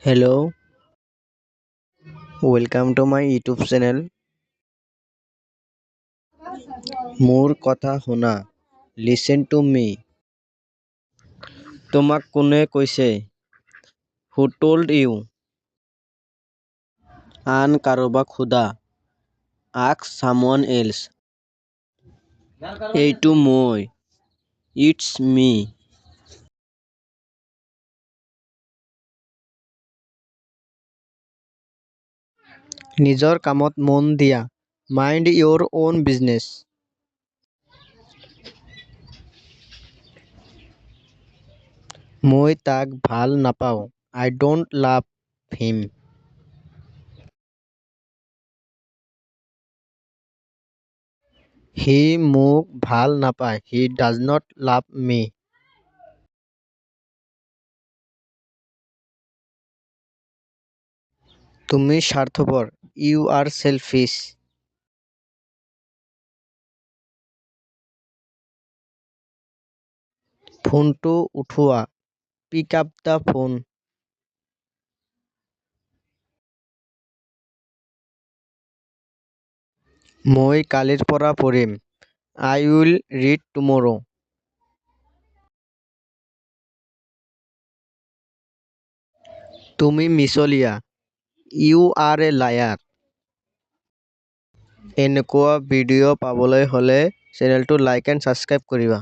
Hello, welcome to my YouTube channel. মোৰ কথা শুনা, listen to me. তোমাক কোনে কৈছে? Who told you? আন কাৰোবাক সোধা. Ask someone else. এইটো মই. It's me. নিজৰ কামত মন দিয়া. Mind your own business. মই তাক ভাল নাপাওঁ. I don't love him. সি মোক ভাল নাপায়. He does not love me. তুমি স্বাৰ্থপৰ. You are selfish. ফোনটো উঠোৱা. Pick up the phone. মই কালিৰ পৰা পঢ়িম. I will read tomorrow. তুমি মিছলীয়া. You are a liar. এনেকুৱা ভিডিঅ' পাবলৈ হ'লে চেনেলটো লাইক এণ্ড ছাবস্ক্ৰাইব কৰিবা।